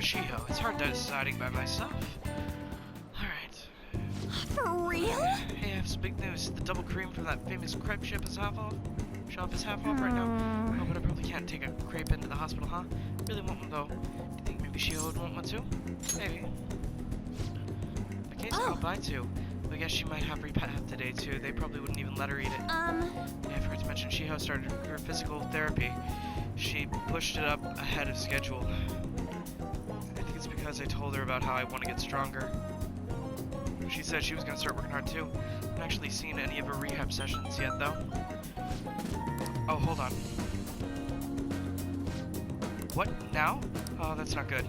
Shiho. It's hard deciding by myself. Alright. For real? Hey, I have some big news. The double cream from that famous crepe shop is half off. Shop is half off right now. Oh, but I probably can't take a crepe into the hospital, huh? Really want one though. Do you think maybe Shiho would want one too? Maybe. Okay, so I'll buy two. I guess she might have rehab today too. They probably wouldn't even let her eat it. Yeah, I forgot to mention Shiho started her physical therapy. She pushed it up ahead of schedule. I think it's because I told her about how I want to get stronger. She said she was going to start working hard too. I haven't actually seen any of her rehab sessions yet though. Oh, hold on. What? Now? Oh, that's not good.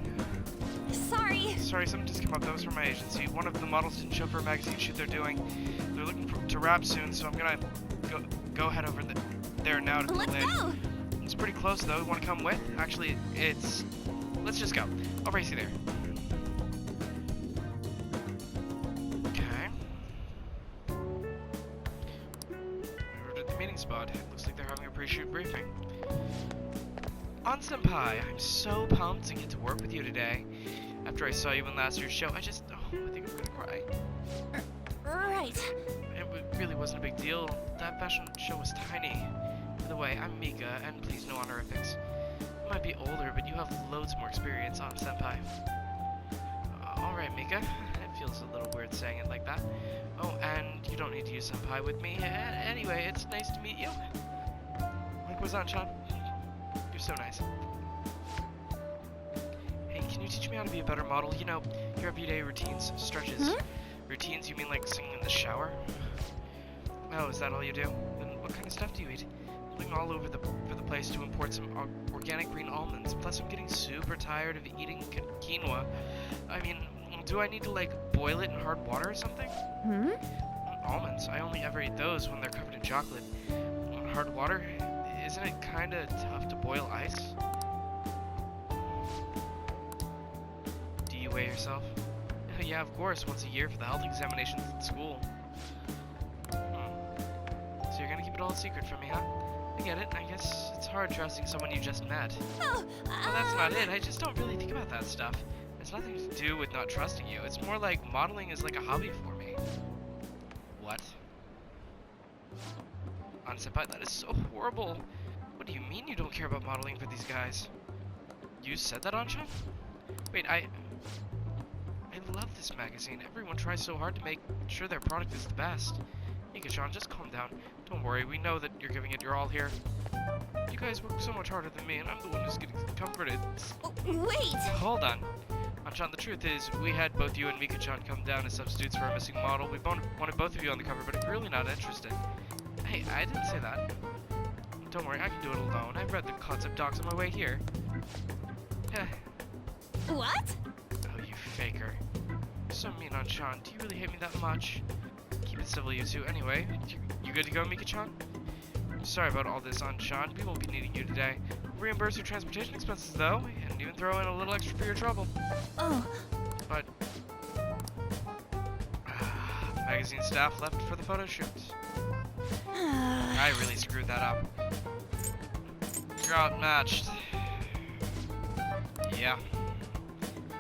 Sorry. Sorry, something just came up. That was from my agency. One of the models didn't show for a magazine shoot they're doing. They're looking to wrap soon, so I'm gonna go head over there now to Let's go. It's pretty close though. You want to come with? Actually, let's just go. I'll race you there. Okay. We're at the meeting spot. It looks like they're having a pre-shoot briefing. On Senpai, I'm so pumped to get to work with you today. After I saw you in last year's show, I think I'm gonna cry. Right. It really wasn't a big deal. That fashion show was tiny. By the way, I'm Mika, and please no honorifics. You might be older, but you have loads more experience on Senpai. Alright, Mika. It feels a little weird saying it like that. Oh, and you don't need to use Senpai with me. Anyway, it's nice to meet you. Like Wazan-chan. You're so nice. Hey, can you teach me how to be a better model? You know, your everyday routines, stretches. Routines, you mean like singing in the shower? Oh, is that all you do? Then what kind of stuff do you eat? I'm looking all over the place to import some organic green almonds. Plus, I'm getting super tired of eating quinoa. I mean, do I need to like boil it in hard water or something? Almonds. I only ever eat those when they're covered in chocolate. Hard water? Isn't it kind of tough to boil ice? Do you weigh yourself? Yeah, of course, once a year for the health examinations at school. So you're gonna keep it all a secret from me, huh? I get it. I guess it's hard trusting someone you just met. Well, that's not it. I just don't really think about that stuff. It's nothing to do with not trusting you. It's more like modeling is like a hobby for me. What? Senpai, that is so horrible. What do you mean you don't care about modeling for these guys? You said that, Anshan? Wait, I love this magazine. Everyone tries so hard to make sure their product is the best. Mika-chan, just calm down. Don't worry, we know that you're giving it your all here. You guys work so much harder than me, and I'm the one who's getting comforted. Wait! Hold on. Anshan, the truth is, we had both you and Mika-chan come down as substitutes for a missing model. We wanted both of you on the cover, but I'm really not interested. Hey, I didn't say that. Don't worry, I can do it alone. I read the concept docs on my way here. What? Oh, you faker. You're so mean, Anshan. Do you really hate me that much? Keep it civil, you two. Anyway, you good to go, Mika-chan? Sorry about all this, Anshan. We won't be needing you today. We'll reimburse your transportation expenses, though, and even throw in a little extra for your trouble. Oh. But magazine staff left for the photo shoot. I really screwed that up. You're outmatched. Yeah.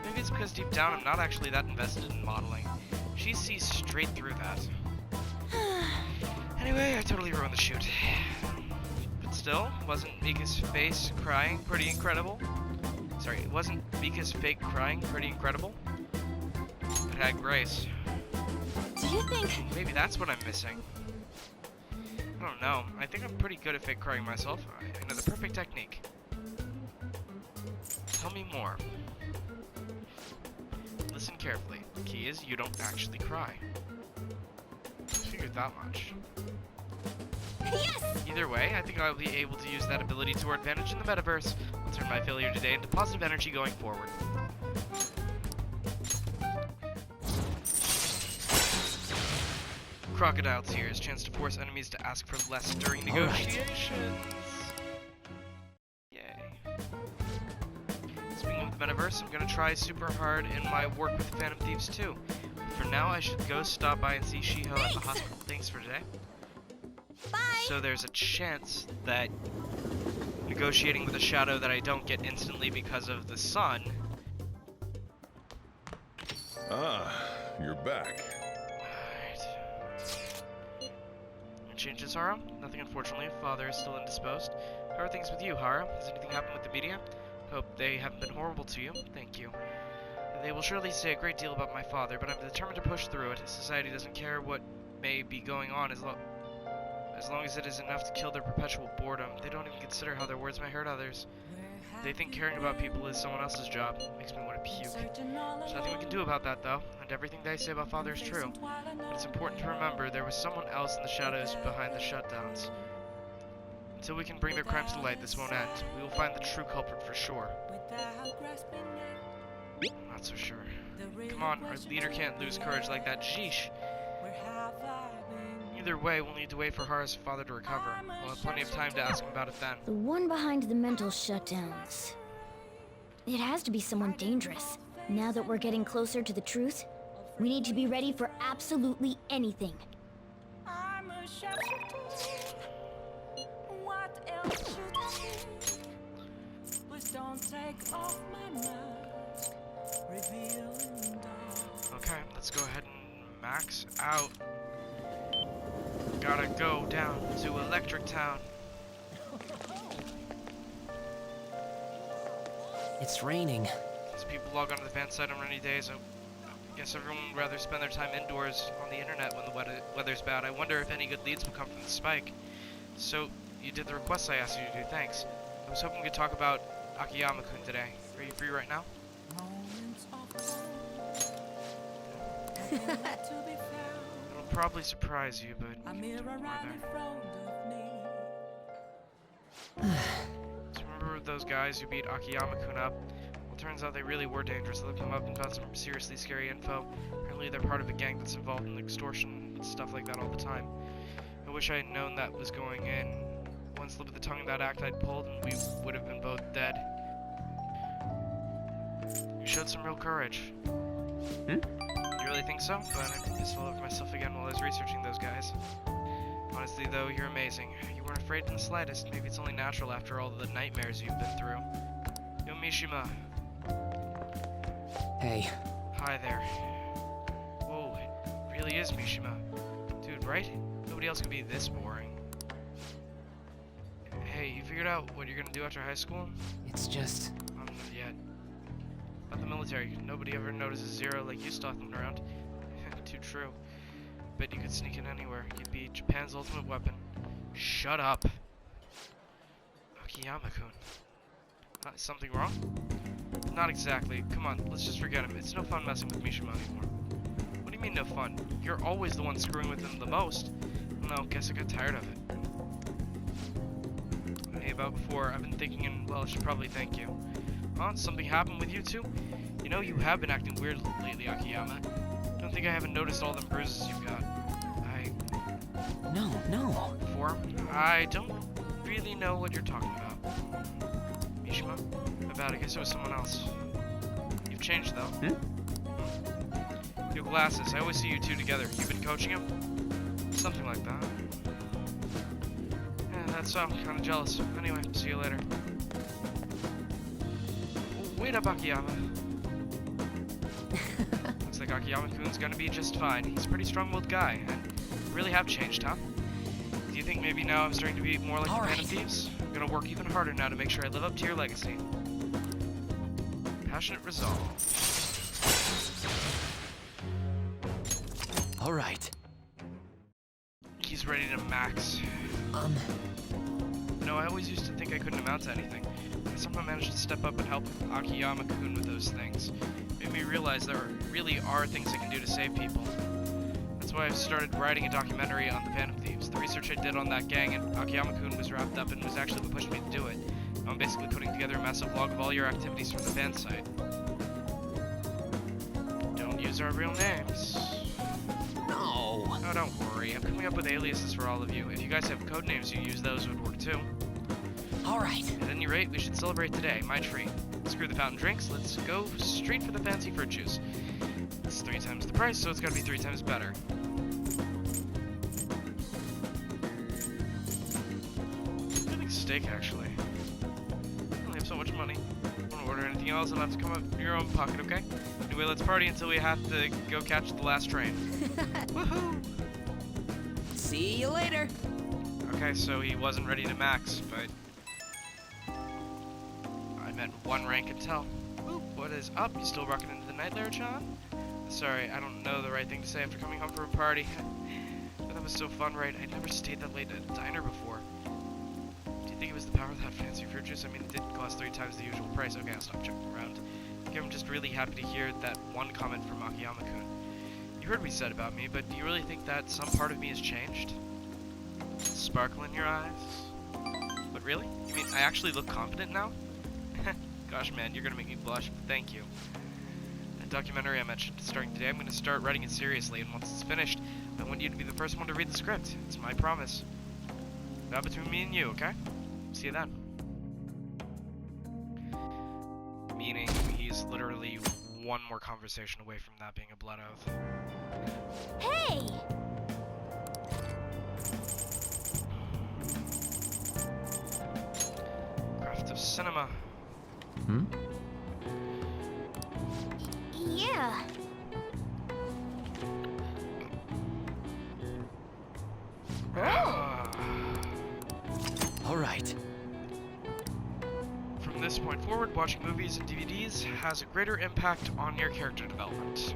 Maybe it's because deep down I'm not actually that invested in modeling. She sees straight through that. Anyway, I totally ruined the shoot. But still, wasn't Mika's face crying pretty incredible? Sorry, wasn't Mika's fake crying pretty incredible? It had grace. Do you think... Maybe that's what I'm missing. I don't know. I think I'm pretty good at fake crying myself. I know the perfect technique. Tell me more. Listen carefully. The key is you don't actually cry. I figured that much. Yes! Either way, I think I'll be able to use that ability to our advantage in the metaverse. I'll turn my failure today into positive energy going forward. Crocodile Tears, chance to force enemies to ask for less during negotiations. Yay. Speaking of the metaverse, I'm gonna try super hard in my work with Phantom Thieves too. For now, I should go stop by and see Shiho at the hospital. Thanks for today. Bye! So there's a chance that negotiating with a shadow that I don't get instantly because of the sun Ah, you're back. Alright. Changes, Hara? Nothing, unfortunately. Father is still indisposed. How are things with you, Hara? Has anything happened with the media? Hope they haven't been horrible to you. Thank you. They will surely say a great deal about my father, but I'm determined to push through it. Society doesn't care what may be going on as long as it is enough to kill their perpetual boredom. They don't even consider how their words may hurt others. They think caring about people is someone else's job. Makes me want to puke. There's nothing we can do about that, though, and everything they say about Father is true. But it's important to remember there was someone else in the shadows behind the shutdowns. Until we can bring their crimes to light, this won't end. We will find the true culprit for sure. I'm not so sure. Come on, our leader can't lose courage like that. Sheesh. Either way, we'll need to wait for Hara's father to recover. We'll have plenty of time to ask him about it then. The one behind the mental shutdowns. It has to be someone dangerous. Now that we're getting closer to the truth, we need to be ready for absolutely anything. I'm a sharpshooter. What else should I do? Please don't take off my mask. Revealing dark. Okay, let's go ahead and max out. Gotta go down to Electric Town. It's raining. As people log onto the fan site on rainy days, I guess everyone would rather spend their time indoors on the internet when the weather's bad. I wonder if any good leads will come from the spike. So, you did the request I asked you to do, thanks. I was hoping we could talk about Akiyama-kun today. Are you free right now? Moments of calm. To be found. It'll probably surprise you, but A we can mirror talk more right in there. front of me. So remember those guys who beat Akiyama-kun up? Well, turns out they really were dangerous. I looked them up and found some seriously scary info. Apparently they're part of a gang that's involved in extortion and stuff like that all the time. I wish I had known that was going in. One slip of the tongue in that act I'd pulled and we would have been both dead. You showed some real courage. Hmm? You really think so? But I just fell over myself again while I was researching those guys. Honestly though, you're amazing. You weren't afraid in the slightest. Maybe it's only natural after all the nightmares you've been through. Yo, Mishima. Hey, Hi there. Whoa, it really is Mishima. Dude, right? Nobody else could be this boring. Hey, you figured out what you're gonna do after high school? it's just... Not yet. About the military, nobody ever notices Zero like you stalking around. Too true. Bet you could sneak in anywhere. You'd be Japan's ultimate weapon. Shut up. Akiyama-kun. Something wrong? Not exactly. Come on, let's just forget him. It's no fun messing with Mishima anymore. What do you mean no fun? You're always the one screwing with him the most. No, guess I got tired of it. Hey, about before, I've been thinking, and well, I should probably thank you. Huh? Something happened with you two? You know, you have been acting weird lately, Akiyama. Don't think I haven't noticed all them bruises you've got. No. Before? I don't really know what you're talking about. Mishima? My bad, I guess it was someone else. You've changed, though. Your glasses, I always see you two together. You've been coaching him? Something like that. Yeah, that's so. Kinda jealous. Anyway, see you later. Oh, wait up, Akiyama. Looks like Akiyama-kun's gonna be just fine. He's a pretty strong-willed guy, and you really have changed, huh? Do you think maybe now I'm starting to be more like the Pen of Thieves? I'm gonna work even harder now to make sure I live up to your legacy. Passionate resolve. Alright. He's ready to max. No, I always used to think I couldn't amount to anything. I somehow managed to step up and help Akiyama-kun with those things. Made me realize there really are things I can do to save people. That's why I've started writing a documentary on the Pen of Thieves. The research I did on that gang and Akiyama-kun was wrapped up and was actually what pushed me to do it. I'm basically putting together a massive log of all your activities from the fan site. Don't use our real names. No. Oh, don't worry. I'm coming up with aliases for all of you. If you guys have code names you use, those would work too. Alright. At any rate, we should celebrate today. My treat. Screw the fountain drinks. Let's go straight for the fancy fruit juice. It's 3 times the price, so it's gotta be 3 times better. I think steak, actually. I only have so much much money. Won't order anything else, I'll have to come out of your own pocket, okay? Anyway, let's party until we have to go catch the last train. Woohoo! See you later. Okay, so he wasn't ready to max, but I meant one rank until. Oop, what is up? You still rocking into the night there, John? Sorry, I don't know the right thing to say after coming home from a party. But that was so fun, right? I never stayed that late at a diner before. Do you think it was the power of that fancy fruit juice? I mean, it did cost 3 times the usual price. Okay, I'll stop checking around. I think I'm just really happy to hear that one comment from Akiyama-kun. You heard what he said about me, but do you really think that some part of me has changed? Sparkle in your eyes? But really? You mean I actually look confident now? Gosh, man, you're gonna make me blush. Thank you. That documentary I mentioned starting today, I'm gonna start writing it seriously, and once it's finished, I want you to be the first one to read the script. It's my promise. Now between me and you, okay? See you then. Meaning, he's literally one more conversation away from that being a blood oath. Hey! Craft of cinema. Hmm? Yeah. All right. From this point forward, watching movies and DVDs has a greater impact on your character development.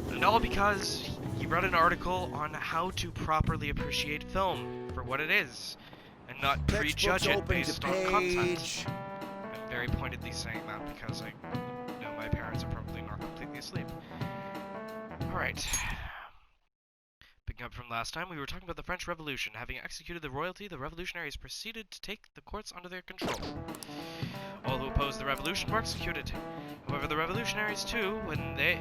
And all because he wrote an article on how to properly appreciate film for what it is, and not prejudge it based on content. I'm very pointedly saying that because I know my parents are probably not completely asleep. Alright. Picking up from last time, we were talking about the French Revolution. Having executed the royalty, the revolutionaries proceeded to take the courts under their control. All who opposed the revolution were executed. However, the revolutionaries too, when they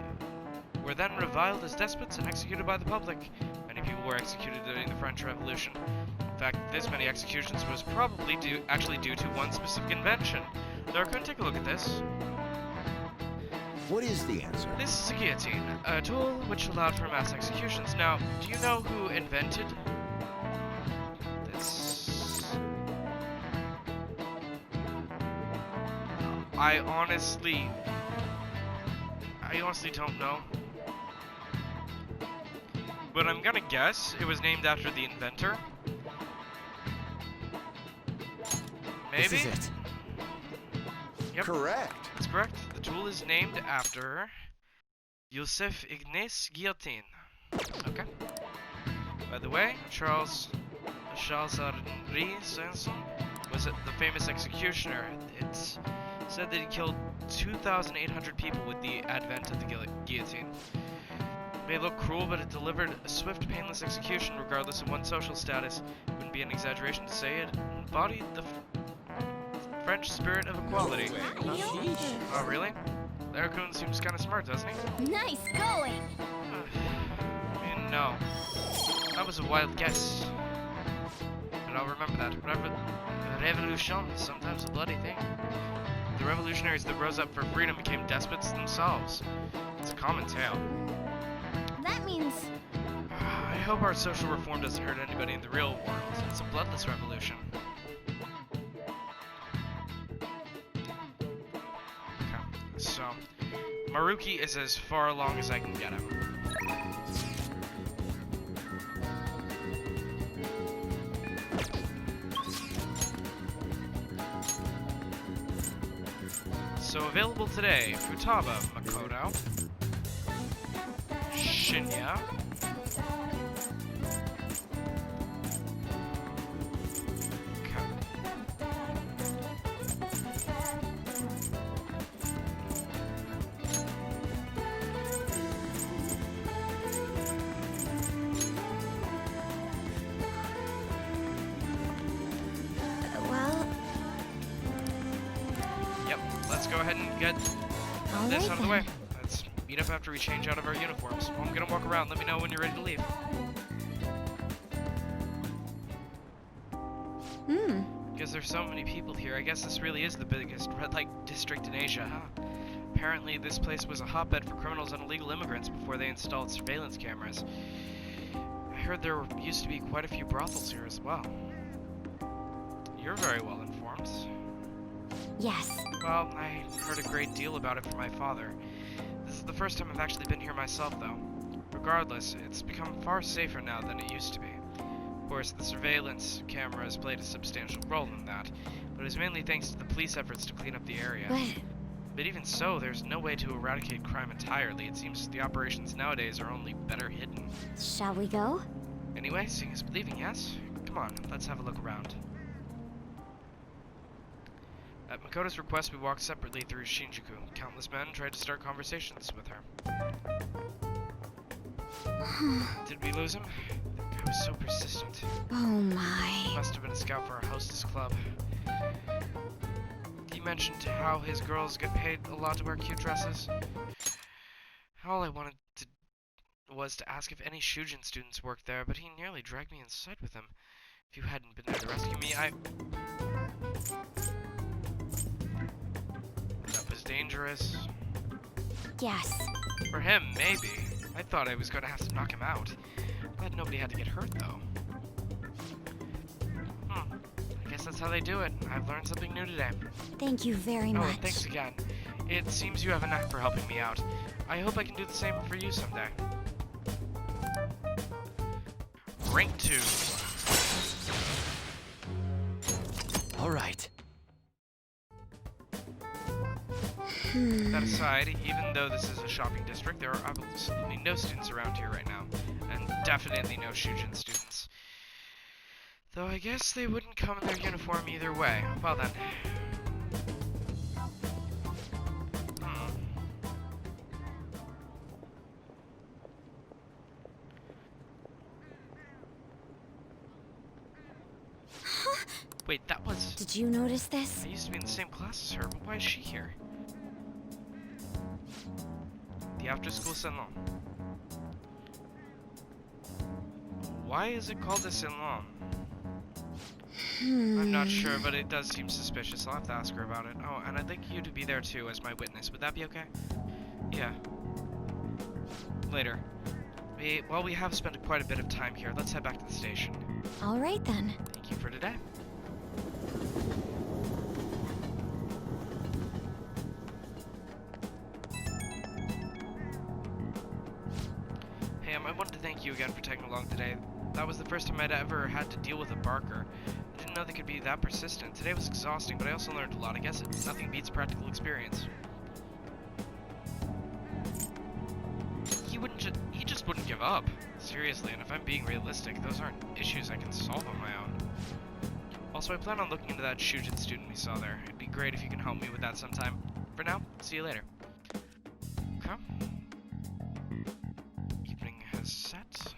were then reviled as despots and executed by the public. Many people were executed during the French Revolution. In fact, this many executions was probably due to one specific invention. Darkun, take a look at this. What is the answer? This is a guillotine, a tool which allowed for mass executions. Now, do you know who invented this? I honestly don't know. But I'm gonna guess it was named after the inventor. Maybe? This is it. Yep. Correct. That's correct. The tool is named after Joseph Ignace Guillotine. Okay. By the way, Charles Henri Sanson was the famous executioner. It's said that he killed 2,800 people with the advent of the guillotine. It may look cruel, but it delivered a swift, painless execution regardless of one's social status. It wouldn't be an exaggeration to say it embodied the French spirit of equality. Oh, really? Laracun seems kind of smart, doesn't he? Nice going! I mean, no. That was a wild guess. But I'll remember that. Revolution is sometimes a bloody thing. The revolutionaries that rose up for freedom became despots themselves. It's a common tale. That means... I hope our social reform doesn't hurt anybody in the real world. It's a bloodless revolution. So, Maruki is as far along as I can get him. So available today, Futaba Makoto, Shinya, let's go ahead and get this out of the way. Let's meet up after we change out of our uniforms. I'm gonna walk around. Let me know when you're ready to leave. Because there's so many people here, I guess this really is the biggest red light district in Asia, huh? Apparently this place was a hotbed for criminals and illegal immigrants before they installed surveillance cameras. I heard there used to be quite a few brothels here as well. You're very well informed. Yes. Well, I heard a great deal about it from my father. This is the first time I've actually been here myself, though. Regardless, it's become far safer now than it used to be. Of course, the surveillance cameras played a substantial role in that, but it was mainly thanks to the police efforts to clean up the area. But even so, there's no way to eradicate crime entirely. It seems the operations nowadays are only better hidden. Shall we go? Anyway, seeing is believing, yes? Come on, let's have a look around. At Makoto's request, we walked separately through Shinjuku. Countless men tried to start conversations with her. Did we lose him? The guy was so persistent. Oh my. Must have been a scout for our hostess club. He mentioned how his girls get paid a lot to wear cute dresses. All I wanted was to ask if any Shujin students worked there, but he nearly dragged me inside with him. If you hadn't been there to rescue me, That was dangerous. Yes. For him, maybe. I thought I was going to have to knock him out. Glad nobody had to get hurt, though. I guess that's how they do it. I've learned something new today. Thank you very Oh, much. and thanks again. It seems you have a knack for helping me out. I hope I can do the same for you someday. Rank 2. All right. That aside, even though this is a shopping district, there are absolutely no students around here right now. And definitely no Shujin students. Though I guess they wouldn't come in their uniform either way. Well then. Wait, that was... Did you notice this? I used to be in the same class as her, but why is she here? The after-school salon. Why is it called a salon? I'm not sure, but it does seem suspicious. I'll have to ask her about it. Oh, and I'd like you to be there too as my witness. Would that be okay? Yeah. Later. Well, we have spent quite a bit of time here. Let's head back to the station. All right then. Thank you for today. Hey, I wanted to thank you again for tagging along today. That was the first time I'd ever had to deal with a barker. I didn't know they could be that persistent. Today was exhausting, but I also learned a lot. I guess nothing beats practical experience. He just wouldn't give up. Seriously, and if I'm being realistic, those aren't issues I can solve on my own. Also, I plan on looking into that Shujin student we saw there. It'd be great if you can help me with that sometime. For now, see you later. Okay. Evening has set.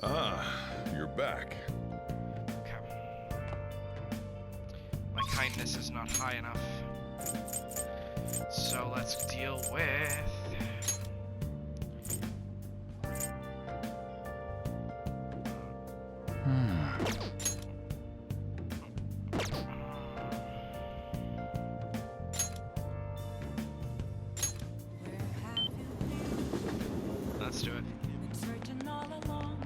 Ah, you're back. Okay. My kindness is not high enough. So let's deal with... Let's do it. Searching all along,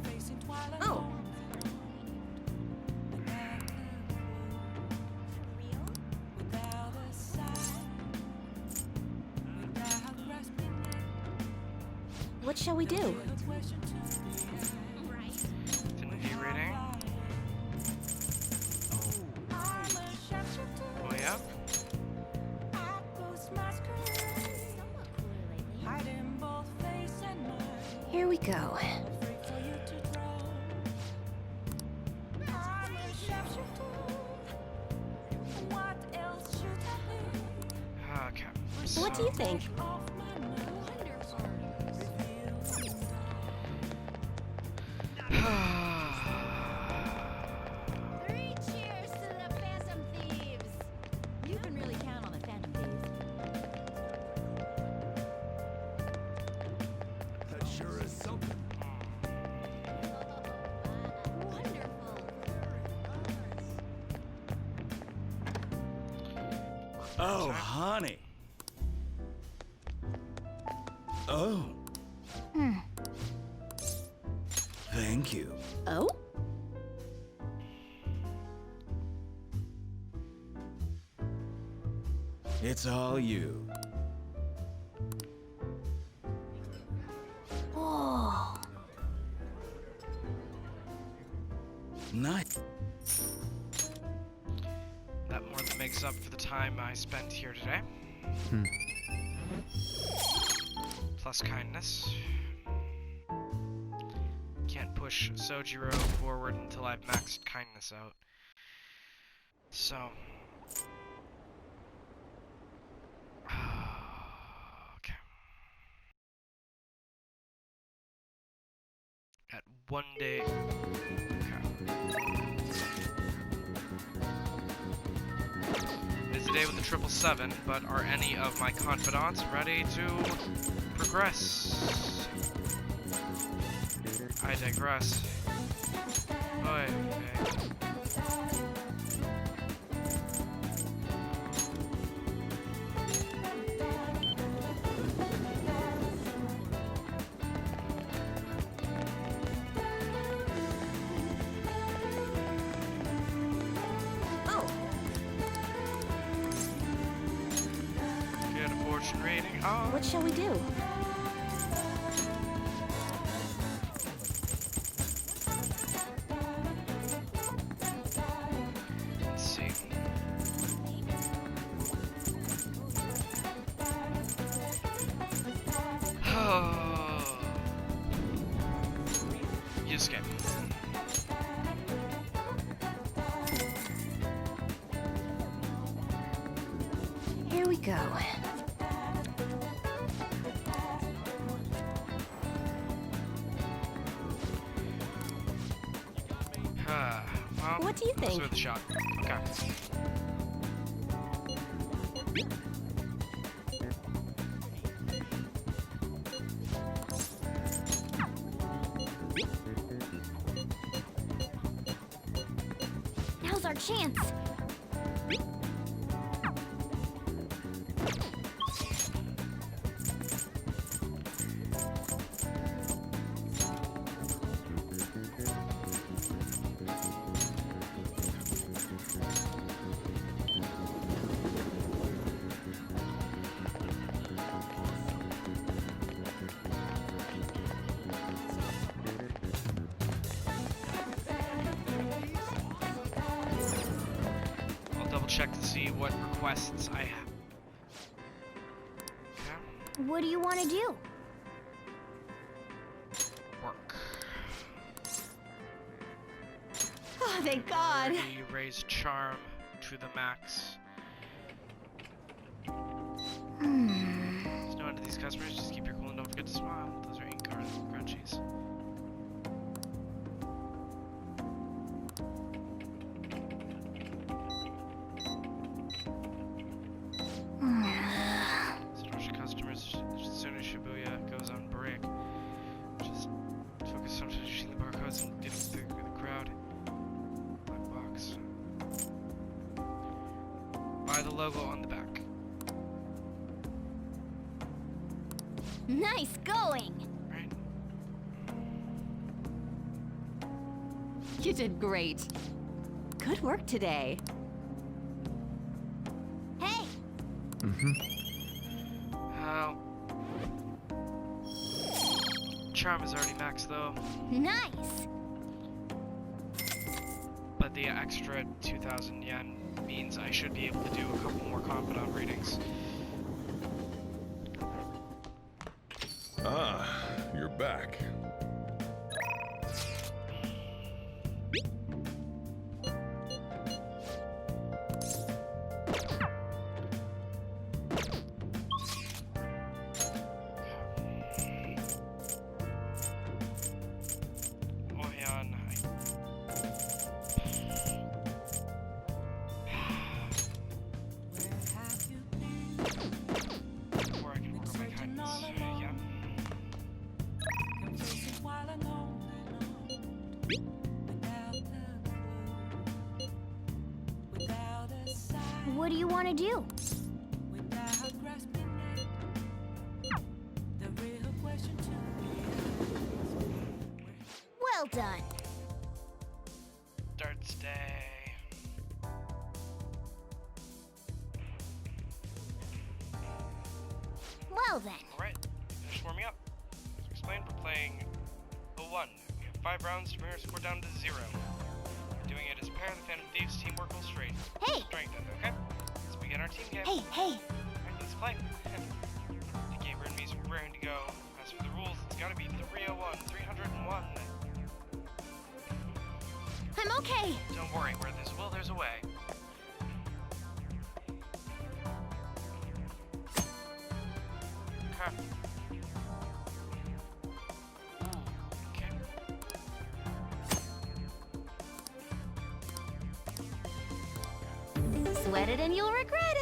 facing twilight. Oh. Without a sign, without grasping What shall we do? a question to be asked. Affinity rating. I'm a sharpshooter. Oh yeah. I ghost masquerade, hiding both face and mind. Here we go. Afraid for you to drown. I'm a sharpshooter. What else should I be? Okay. What do you think? Off my mind. Three cheers to the Phantom Thieves! You can really count on the Phantom Thieves. That sure is something. Wonderful. Oh, honey. Oh. Thank you. Oh? It's all you. Oh, Nice. That more than makes up for the time I spent here today. Plus kindness. Can't push Sojiro forward until I've maxed kindness out. So. Okay. At 1 day. Okay. It is a day with the 777, but are any of my confidants ready to progress? I digress. Oy, okay. oh, Get a fortune rating. Oh, what shall we do? let's see. Oh. You escape. Here we go. Well, What do you let's think? give it a shot. Okay. Now's our chance. I'll double check to see what requests I have. Okay. What do you want to do? Work. Oh, thank God. Already raise charm to the max. There's no end to these customers. Just keep your cool and don't forget to smile. Those are ink cards and crunchies. Satoshi customers as soon as Shibuya goes on break. Just focus on finishing the barcodes and getting through the crowd. Black box. Buy the logo on the back. Nice going. Right? You did great. Good work today. Hey, How? Charm is already maxed though, nice. but the extra 2,000 yen means I should be able to do a couple more confidant readings. Ah, you're back. Oyan, or I can work on my kindness. Yeah. Confusing while alone without a clue, without a sign, What do you want to do? without grasping it. The real question to me Well done. Darts day. Well then. Alright, finish warming up. As explained, we're playing 01. We have 5 rounds to bring our score down to 0. We're doing it as a pair of the Phantom Thieves, teamwork will straight. Hey! Strengthened, okay? Let's begin our team game. Hey, hey! Alright, let's play. The gamer and me's raring to go. As for the rules, it's gotta be 301, 301. I'm okay! Don't worry, where there's a will, there's a way. Okay. Okay. Sweat it and you'll regret it!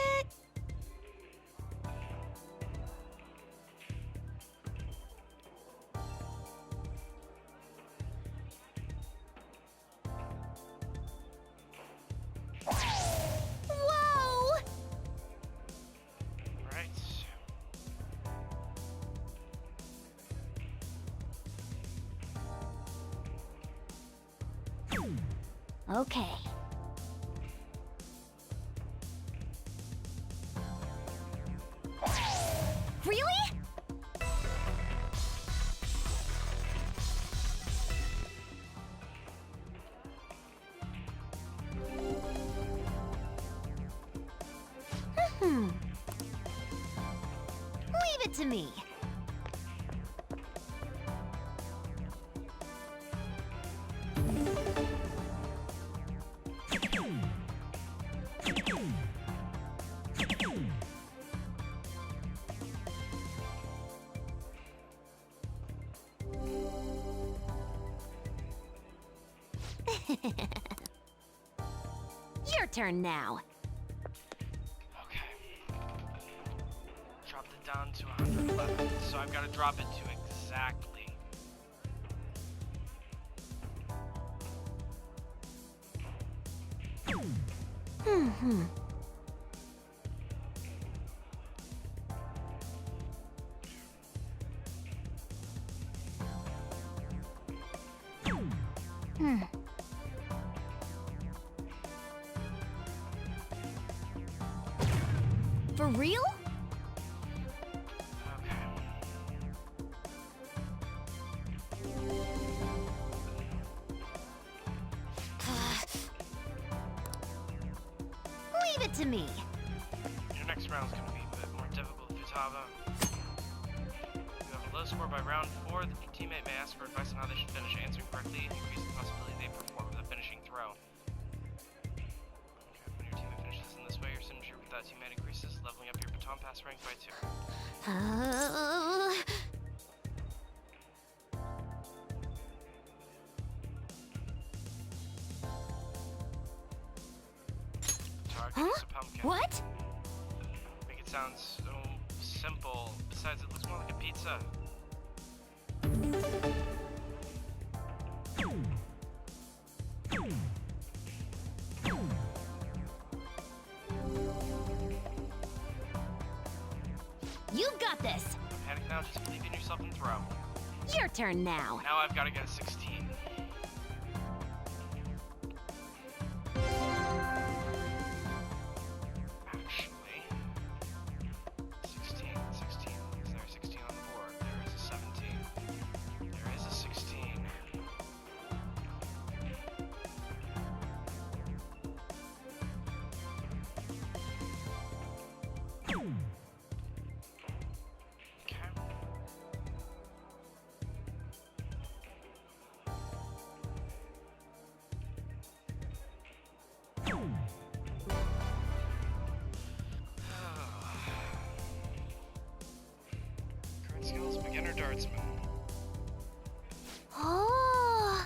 Whoa! Right. Okay. Really? Leave it to me. Your turn now. Okay. Dropped it down to 111, so I've got to drop it to exactly. For real? Okay. Leave it to me. Your next round's gonna be a bit more difficult, Futaba. You have a low score by round 4. The teammate may ask for advice on how they should finish. Answering correctly increases the possibility they perform the finishing throw. Okay, when your teammate finishes in this way, your synergy with that teammate increases, leveling up your baton pass rank by 2. Target Huh? is a pumpkin. What? Make it sound so simple. Besides, it looks more like a pizza. You've got this. Don't panic now, just believe in yourself and throw. Your turn now. Now I've got to get a 16. Actually, 16. Is there a 16 on the board? There is a 17. There is a 16. Okay. Current skills, beginner dartsman. Oh.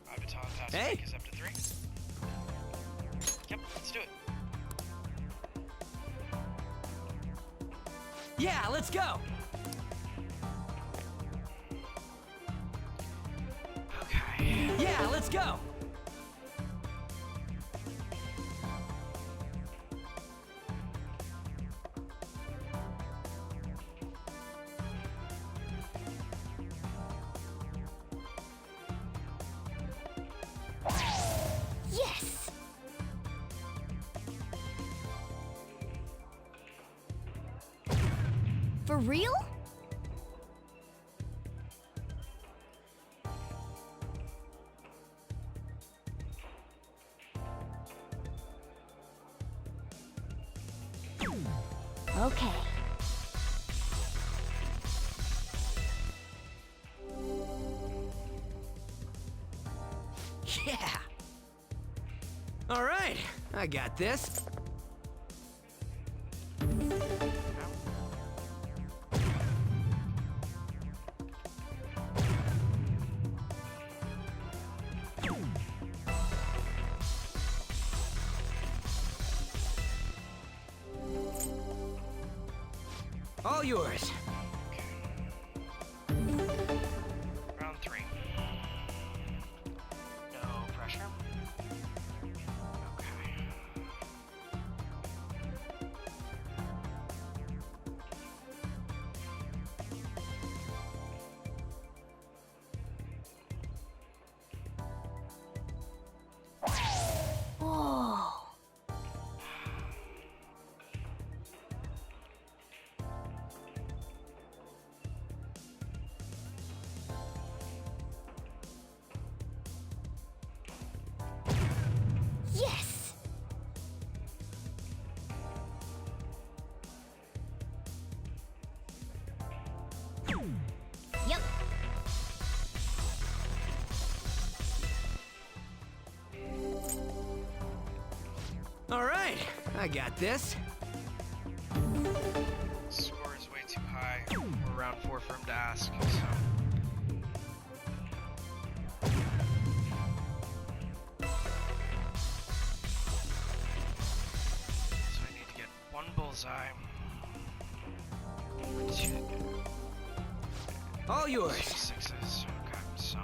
My baton pass Hey! rank is up to 3. Yep, let's do it. Yeah, let's go. Okay. Yeah, let's go. Yes. real? Okay. Yeah. All right, I got this. All yours. Round 3. No pressure. Okay. Whoa. Yes! Yep. All right, I got this. Score is way too high. We're round 4 for him to ask, so. So I need to get 1 bullseye. 2 All yours. 6s. Okay, so.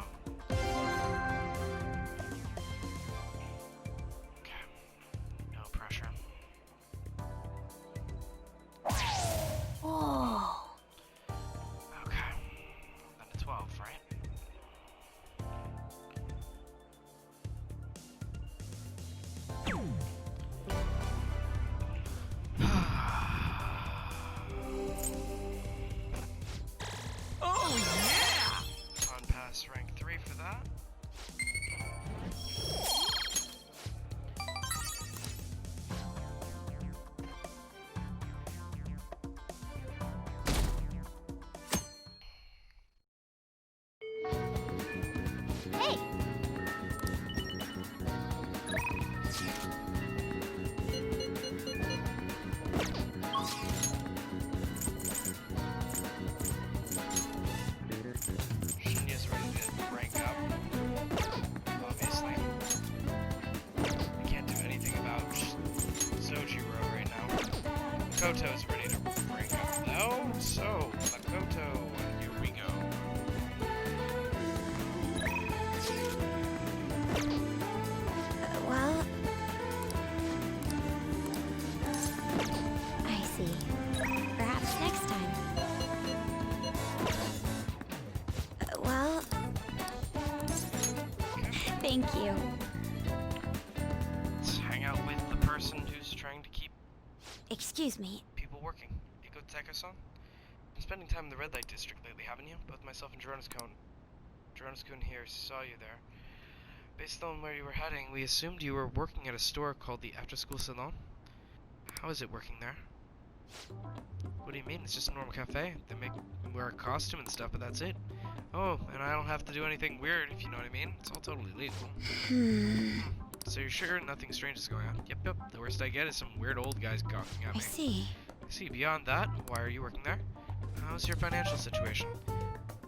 Okay. No pressure. Whoa. Okay. Then a 12, right? Oh yeah! On pass rank 3 for that. Hey! Shinya's ready to rank up. Obviously. I can't do anything about Sojiro right now. Makoto's ready to rank up though, so Makoto, here we go. Well... I see. Perhaps next time. Well... Thank you. Let's hang out with the person who's trying to keep Excuse me. people working. Ikoteka-san? Been spending time in the red light district lately, haven't you? Both myself and Jeronis-kun here saw you there. Based on where you were heading, we assumed you were working at a store called the After School Salon. How is it working there? What do you mean? It's just a normal cafe. They make wear a costume and stuff, but that's it. Oh, and I don't have to do anything weird, if you know what I mean. It's all totally legal. So you're sure nothing strange is going on? Yep. The worst I get is some weird old guys gawking at I me. see. I see. Beyond that, why are you working there? How's your financial situation?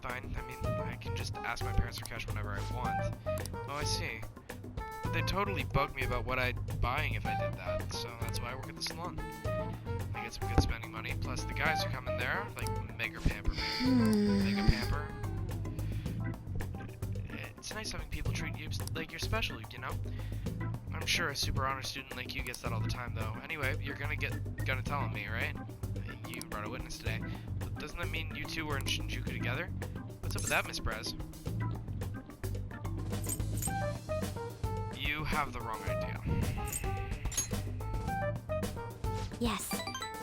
Fine. I mean, I can just ask my parents for cash whenever I want. Oh, I see. But they totally bugged me about what I'd be buying if I did that, so that's why I work at the salon. I get some good spending money, plus the guys who come in there, like, mega pamper me. Mega pamper. It's nice having people treat you like you're special, you know? I'm sure a super honor student like you gets that all the time, though. Anyway, you're gonna tell on me, right? You brought a witness today. But doesn't that mean you two were in Shinjuku together? What's up with that, Miss Perez? You have the wrong idea. Yes.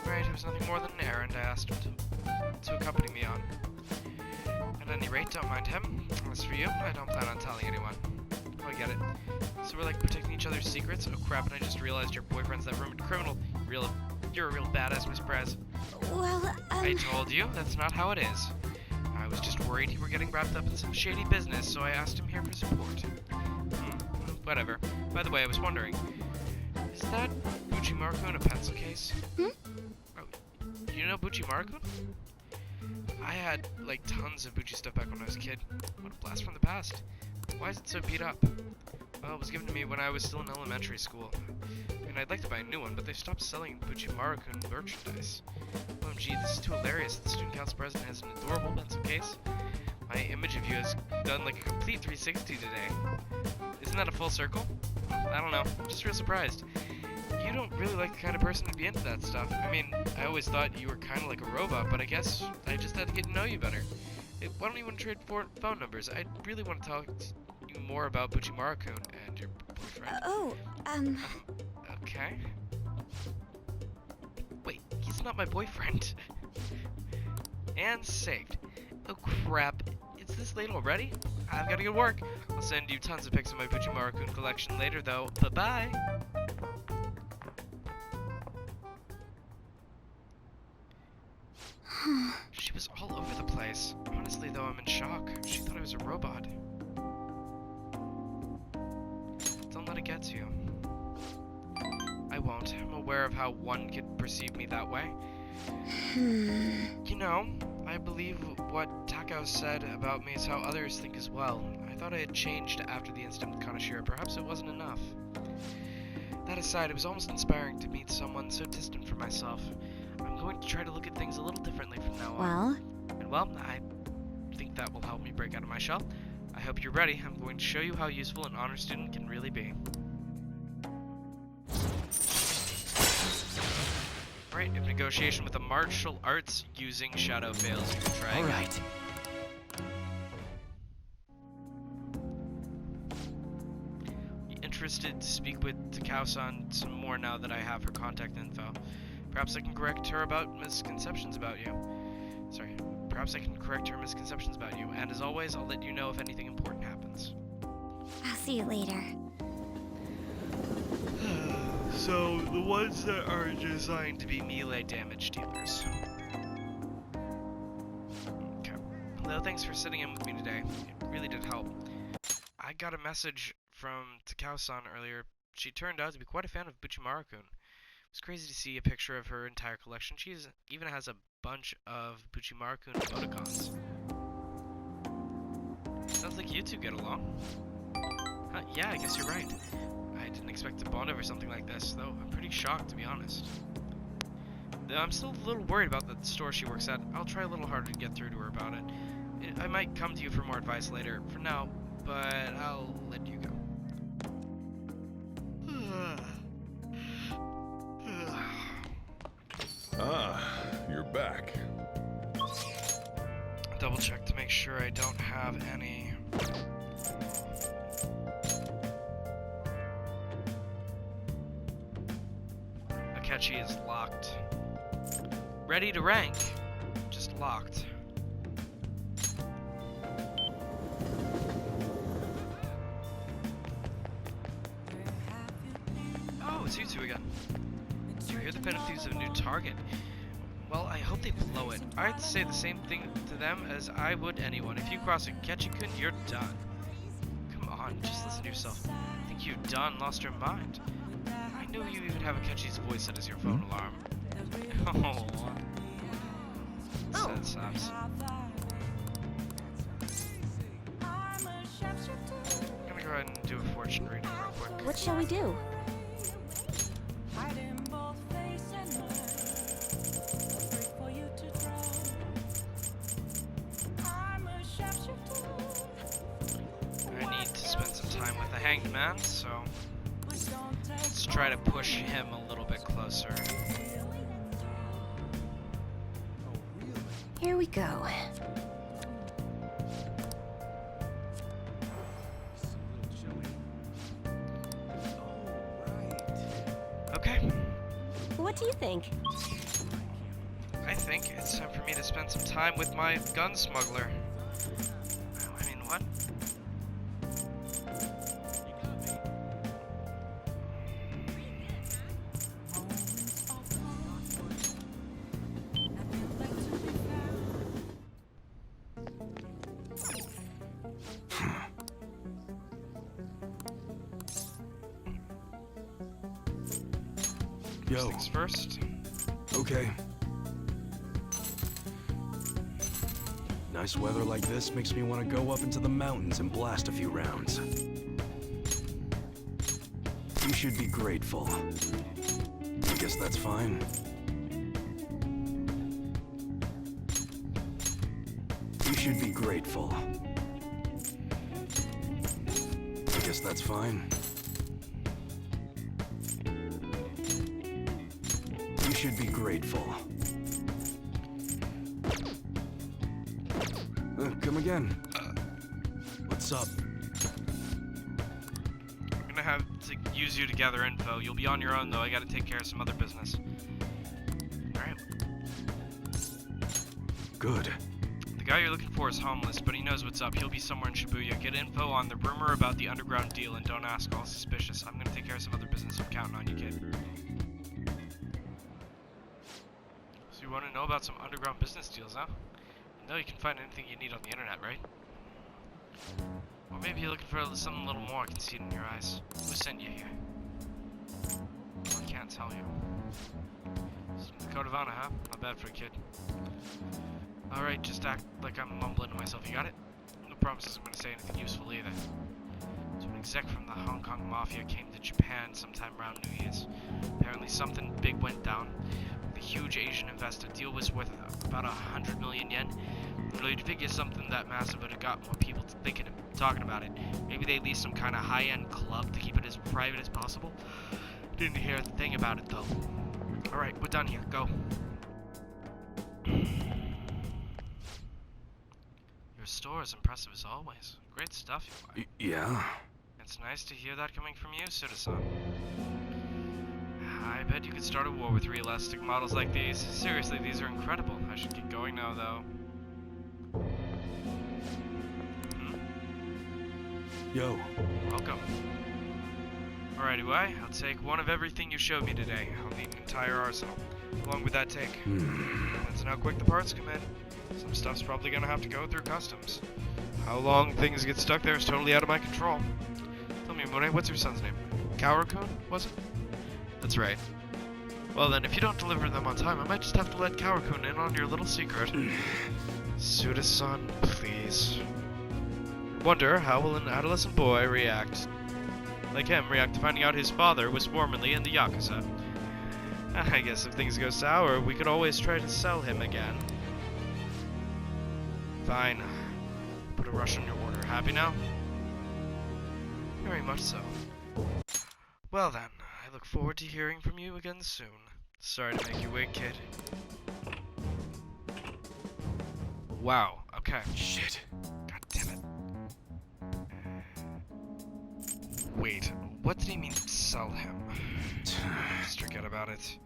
Right, it was nothing more than an errand I asked him to to accompany me on. At any rate, don't mind him. As for you, I don't plan on telling anyone. Oh, I get it. So we're like protecting each other's secrets? Oh crap, and I just realized your boyfriend's that rumored criminal. You're a real badass, Miss Perez. Well, I told you, that's not how it is. I was just worried you were getting wrapped up in some shady business, so I asked him here for support. Whatever. By the way, I was wondering, is that Bucci-Maru-kun a pencil case? Hmm? Oh, you know Bucci-Maru-kun? I had, like, tons of Bucci stuff back when I was a kid. What a blast from the past. Why is it so beat up? Well, it was given to me when I was still in elementary school. I mean, I'd like to buy a new one, but they stopped selling Bucci-Maru-kun merchandise. OMG, this is too hilarious. The student council president has an adorable pencil case. My image of you has done like a complete 360 today. Isn't that a full circle? I don't know. I'm just real surprised. You don't really like the kind of person to be into that stuff. I mean, I always thought you were kind of like a robot, but I guess I just had to get to know you better. Why don't you want to trade phone numbers? I really want to talk to you more about Bucci-Maru-kun and your boyfriend. Okay. Wait, he's not my boyfriend. And saved. Oh crap, it's this late already? I've got to get to work. I'll send you tons of pics of my Bucci-Maru-kun collection later though. Bye-bye. She was all over the place. Honestly though, I'm in shock. She thought I was a robot. Don't let it get to you. I won't. I'm aware of how one could perceive me that way. You know, I believe what Takao said about me is how others think as well. I thought I had changed after the incident with Kanashira. Perhaps it wasn't enough. That aside, it was almost inspiring to meet someone so distant from myself. I'm going to try to look at things a little differently from now on. And well, I think that will help me break out of my shell. I hope you're ready. I'm going to show you how useful an honor student can really be. Alright, if negotiation with the martial arts using shadow fails, you can try. Alright. Interested to speak with Takao-san some more now that I have her contact info. Perhaps I can correct her about misconceptions about you. Perhaps I can correct her misconceptions about you. And as always, I'll let you know if anything important happens. I'll see you later. So, the ones that are designed to be melee damage dealers. Okay. Well, thanks for sitting in with me today. It really did help. I got a message from Takao-san earlier. She turned out to be quite a fan of Bucci-Maru-kun. It was crazy to see a picture of her entire collection. She even has a bunch of Bucci-Maru-kun emoticons. Sounds like you two get along. Yeah, I guess you're right. I didn't expect to bond over something like this, though I'm pretty shocked, to be honest. Though I'm still a little worried about the store she works at. I'll try a little harder to get through to her about it. I might come to you for more advice later, for now, but I'll let you go. You're back. Double check to make sure I don't have any... Akechi is locked. Ready to rank. Just locked. Oh, it's you two again. You hear the benefits of a new target. Well, I hope they blow it. I'd say the same thing to them as I would anyone. If you cross a Akechi-kun, you're done. Come on, just listen to yourself. I think you've done lost your mind. I knew you even have Akechi's voice set as your phone alarm. Oh. Sad saps. I'm gonna go ahead and do a fortune reading real quick. What shall we do? I need to spend some time with the hanged man, so let's try to push him a little bit closer. Here we go. Okay, What do you think? I think it's time for me to spend some time with my gun smuggler. I mean, what? First things first. Okay. Nice weather like this makes me want to go up into the mountains and blast a few rounds. You should be grateful. I guess that's fine. You should be grateful. I guess that's fine. You should be grateful. Come again. What's up? I'm gonna have to use you to gather info. You'll be on your own though. I gotta take care of some other business. Alright. Good. The guy you're looking for is homeless, but he knows what's up. He'll be somewhere in Shibuya. Get info on the rumor about the underground deal and don't ask all suspicious. I'm gonna take care of some other business. I'm counting on you, kid. So you wanna know about some underground business deals, huh? You know you can find anything you need on the internet, right? Or maybe you're looking for something a little more. I can see it in your eyes. Who sent you here? Well, I can't tell you. Code of honor, huh? Not bad for a kid. Alright, just act like I'm mumbling to myself. You got it? No promises I'm gonna say anything useful either. So an exec from the Hong Kong Mafia came to Japan sometime around New Year's. Apparently something big went down. The huge Asian investor deal was worth about 100 million yen. So you'd figure something that massive would have got more people thinking and talking about it. Maybe they leased some kind of high-end club to keep it as private as possible. Didn't hear a thing about it though. Alright, we're done here. Go. Your store is impressive as always. Great stuff you buy. Yeah. It's nice to hear that coming from you, Suda-san. I bet you could start a war with realistic models like these. Seriously, these are incredible. I should get going now, though. Yo. Welcome. Alright, anyway, I'll take one of everything you showed me today. I'll need an entire arsenal. How long would that take? Depends on how quick the parts come in. Some stuff's probably gonna have to go through customs. How long things get stuck there is totally out of my control. Tell me, Monet, what's your son's name? Kaoru-kun, was it? That's right. Well then, if you don't deliver them on time, I might just have to let Kaoru-kun in on your little secret. Suda-san, please. Wonder how will an adolescent boy react? Like him, react to finding out his father was formerly in the Yakuza. I guess if things go sour, we could always try to sell him again. Fine. Put a rush on your order. Happy now? Very much so. Well then, I look forward to hearing from you again soon. Sorry to make you wait, kid. Wow, okay. Shit. God damn it. Wait, what did he mean sell him? Just forget about it.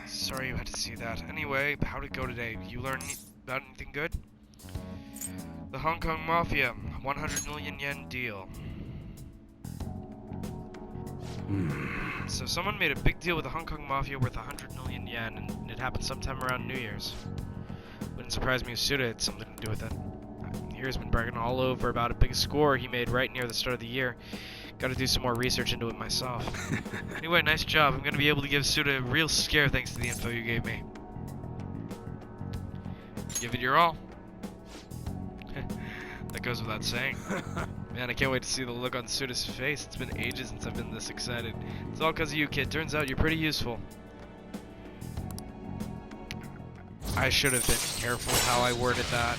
Sorry you had to see that. Anyway, how'd it go today? You learn about anything good? The Hong Kong Mafia, 100 million yen deal. So someone made a big deal with the Hong Kong Mafia worth 100 million yen, and it happened sometime around New Year's. Wouldn't surprise me if Suda had something to do with it. Here's been bragging all over about a big score he made right near the start of the year. Gotta do some more research into it myself. Anyway, nice job. I'm gonna be able to give Suda a real scare thanks to the info you gave me. Give it your all. That goes without saying. Man, I can't wait to see the look on Suda's face. It's been ages since I've been this excited. It's all because of you, kid. Turns out you're pretty useful. I should have been careful how I worded that.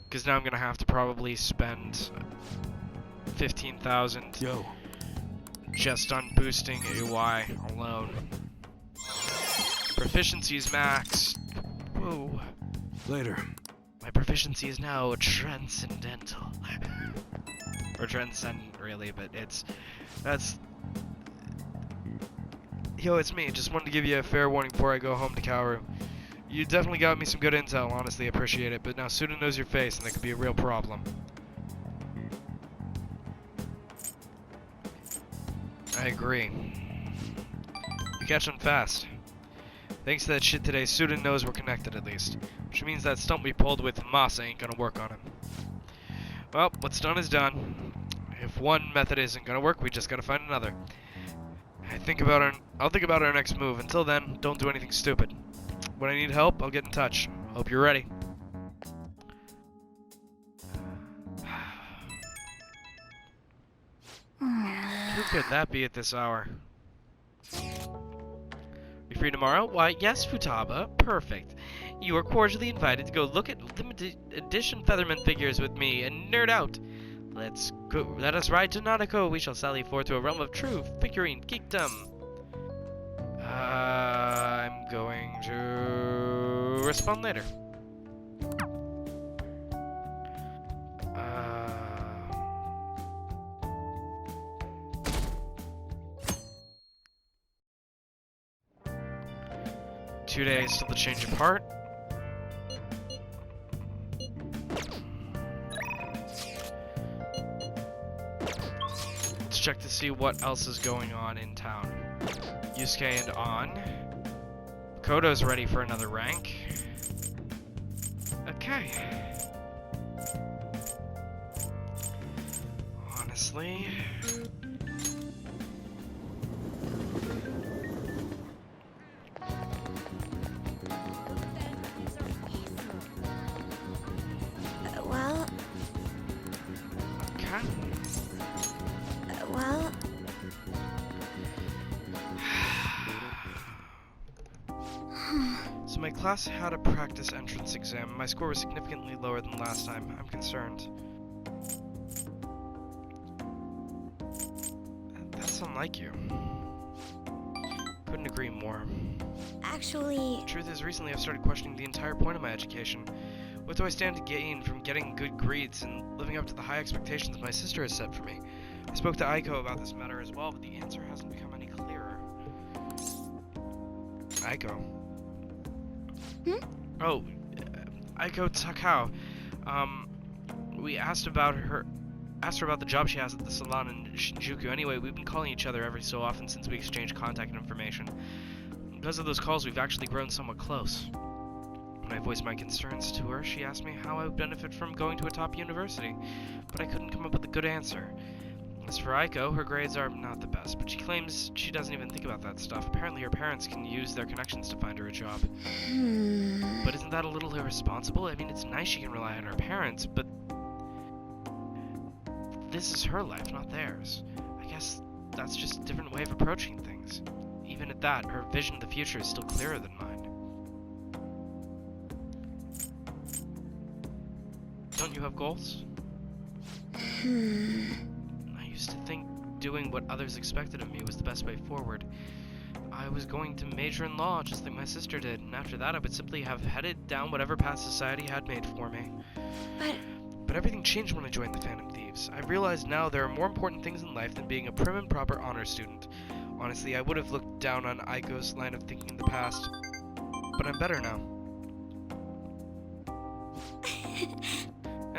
Because now I'm going to have to probably spend 15,000 just on boosting AY alone. Proficiency is maxed. Whoa. Later. My proficiency is now transcendental. Or transcendent, really, but that's... Yo, it's me. Just wanted to give you a fair warning before I go home to Kaoru. You definitely got me some good intel, honestly, I appreciate it, but now Suda knows your face and that could be a real problem. I agree. You catch on fast. Thanks to that shit today, Suda knows we're connected at least. Which means that stunt we pulled with Masa ain't gonna work on him. Well, what's done is done. If one method isn't gonna work, we just gotta find another. I'll think about our next move. Until then, don't do anything stupid. When I need help, I'll get in touch. Hope you're ready. Who could that be at this hour? You free tomorrow? Why, yes, Futaba. Perfect. You are cordially invited to go look at limited edition Featherman figures with me and nerd out. Let us ride to Nanako. We shall sally forth to a realm of true figurine geekdom. I'm going to respond later. Two days till the change of heart. Let's check to see what else is going on in town. Yusuke and On. Kodo's ready for another rank. Okay. Honestly... Well... Okay. Well... So my class had a practice entrance exam. My score was significantly lower than last time. I'm concerned. That's unlike you. Couldn't agree more. Actually... The truth is, recently I've started questioning the entire point of my education. What do I stand to gain from getting good grades and living up to the high expectations my sister has set for me? I spoke to Aiko about this matter as well, but the answer hasn't become any clearer. Aiko? Oh, Aiko Takao. We asked her about the job she has at the salon in Shinjuku. Anyway, we've been calling each other every so often since we exchanged contact information. Because of those calls, we've actually grown somewhat close. When I voiced my concerns to her, she asked me how I would benefit from going to a top university, but I couldn't come up with a good answer. As for Aiko, her grades are not the best, but she claims she doesn't even think about that stuff. Apparently her parents can use their connections to find her a job. But isn't that a little irresponsible? I mean, it's nice she can rely on her parents, but this is her life, not theirs. I guess that's just a different way of approaching things. Even at that, her vision of the future is still clearer than mine. Don't you have goals? I used to think doing what others expected of me was the best way forward. I was going to major in law, just like my sister did, and after that I would simply have headed down whatever path society had made for me. But everything changed when I joined the Phantom Thieves. I realized now there are more important things in life than being a prim and proper honor student. Honestly, I would have looked down on Aiko's line of thinking in the past, but I'm better now.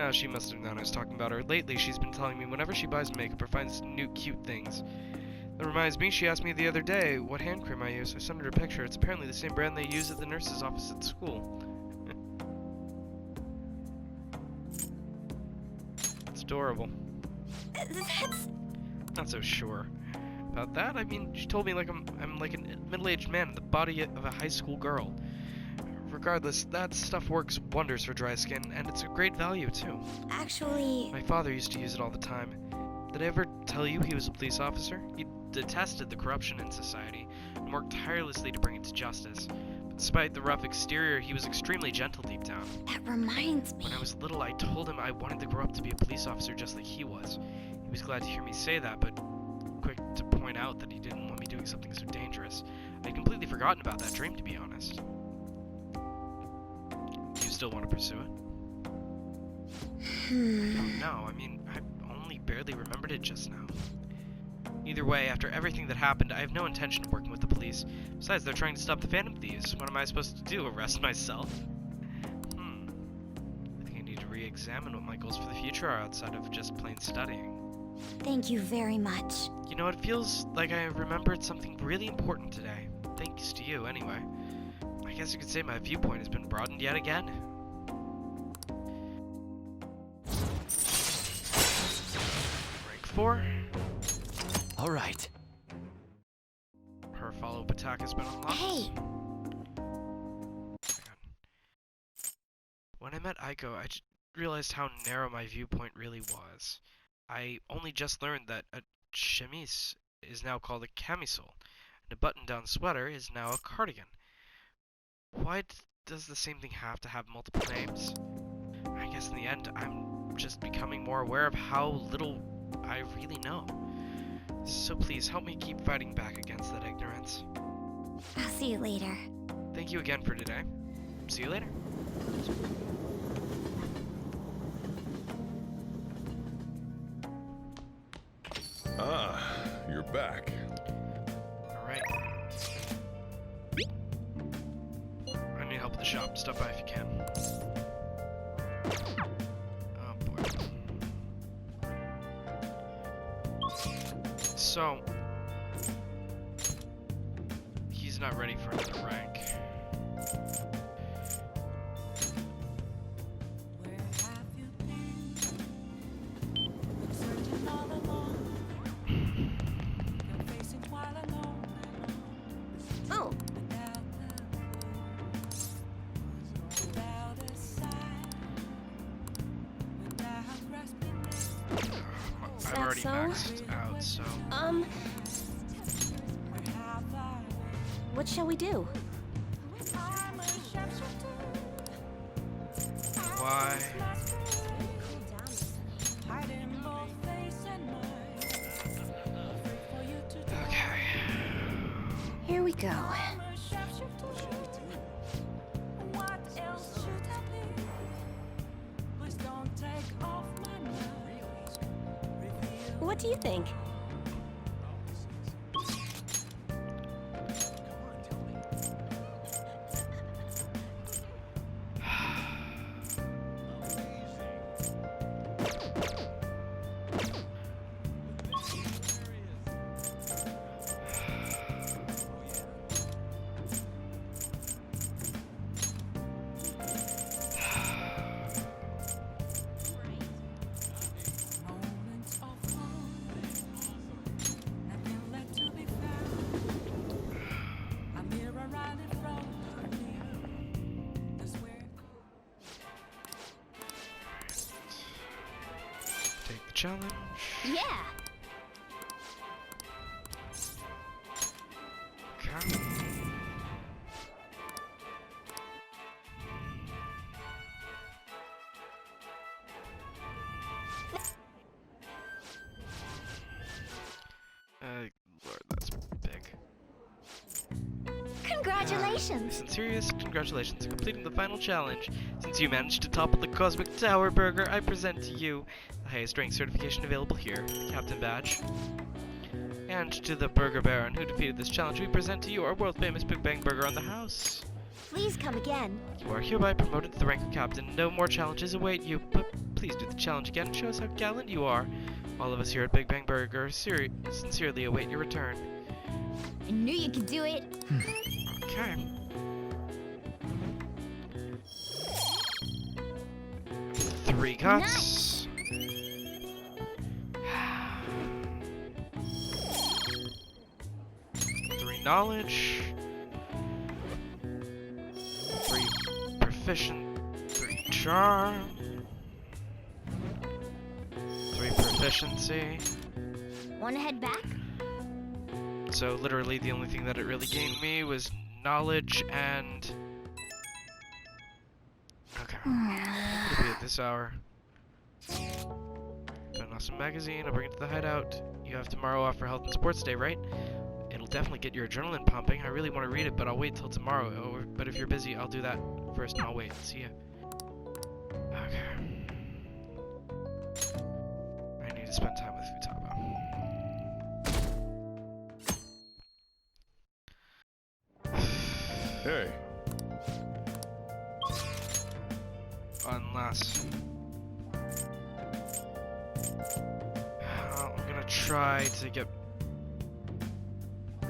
Oh, she must have known I was talking about her. Lately, she's been telling me whenever she buys makeup or finds new cute things. That reminds me, she asked me the other day what hand cream I use. I sent her a picture. It's apparently the same brand they use at the nurse's office at school. It's adorable. That's... Not so sure about that. I mean, she told me like I'm like a middle-aged man in the body of a high school girl. Regardless, that stuff works wonders for dry skin, and it's a great value, too. Actually... My father used to use it all the time. Did I ever tell you he was a police officer? He detested the corruption in society, and worked tirelessly to bring it to justice. But despite the rough exterior, he was extremely gentle deep down. That reminds me... When I was little, I told him I wanted to grow up to be a police officer just like he was. He was glad to hear me say that, but quick to point out that he didn't want me doing something so dangerous. I'd completely forgotten about that dream, to be honest. Still want to pursue it? I don't know. I mean, I only barely remembered it just now. Either way, after everything that happened, I have no intention of working with the police. Besides, they're trying to stop the Phantom Thieves. What am I supposed to do, arrest myself? I think I need to re-examine what my goals for the future are outside of just plain studying. Thank you very much. You know, it feels like I remembered something really important today. Thanks to you, anyway. I guess you could say my viewpoint has been broadened yet again. Rank 4. All right. Her follow-up attack has been unlocked. Hey! Hang on. When I met Aiko, I just realized how narrow my viewpoint really was. I only just learned that a chemise is now called a camisole, and a button-down sweater is now a cardigan. Why does the same thing have to have multiple names? I guess in the end, I'm just becoming more aware of how little I really know. So please, help me keep fighting back against that ignorance. I'll see you later. Thank you again for today. See you later. Ah, you're back. Alright. I need help at the shop. Stop by if you can. Oh boy. So, he's not ready for another rank. Where have you been? Been searching all along. You're facing while alone. Oh, Without love, without a sign, without grasping I've already maxed out, so where have I what shall we do? been? I'm a shapeshifter. why? Hiding both face and mind. Afraid for you to die. Okay. Here we go. I'm a shapeshifter. What else should I be? Please don't take off my mask. Reveal What do you think? moments of calm. Nothing left to be found. A mirror right in front of me. That's where Take the challenge. Yeah! Okay. Lord, that's big. Congratulations! Serious congratulations on completing the final challenge. Since you managed to topple the Cosmic Tower Burger, I present to you the highest rank certification available here, the Captain Badge. And to the Burger Baron who defeated this challenge, we present to you our world-famous Big Bang Burger on the house. Please come again. You are hereby promoted to the rank of Captain. No more challenges await you, but please do the challenge again and show us how gallant you are. All of us here at Big Bang Burger sincerely await your return. I knew you could do it. Okay. Three cuts. Three knowledge. 3 proficient. 3 charm. 3 proficiency. Want to head back? So literally the only thing that it really gained me was knowledge and... Okay. It'll be at this hour. Got an awesome magazine, I'll bring it to the hideout. You have tomorrow off for Health and Sports Day, right? It'll definitely get your adrenaline pumping. I really want to read it, but I'll wait till tomorrow. But if you're busy, I'll do that first and I'll wait. See ya. Okay. I need to spend time with Futaba. Hey, Unless... I'm gonna try to get... Red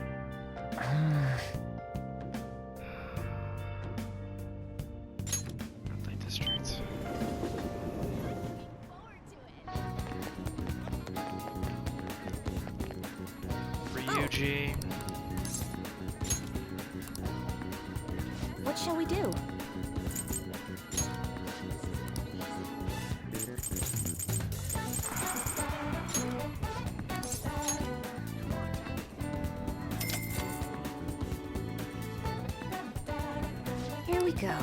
light district. Ryuji. What shall we do? Here we go.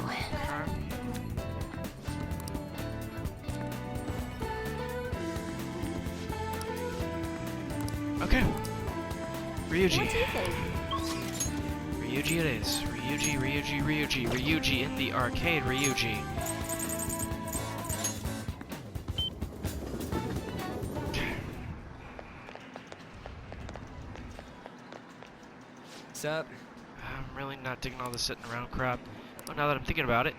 Okay. Ryuji. What do you think? Ryuji it is. Ryuji in the arcade, Ryuji. What's up? I'm really not digging all this sitting around crap. Well, now that I'm thinking about it.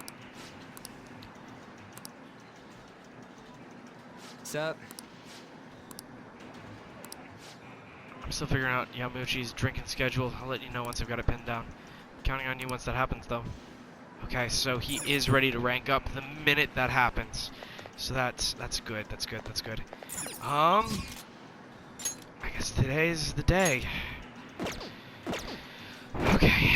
What's up? I'm still figuring out Yamuchi's drinking schedule. I'll let you know once I've got it pinned down. I'm counting on you once that happens, though. Okay, so he is ready to rank up the minute that happens. So that's good. That's good. I guess today's the day. Okay.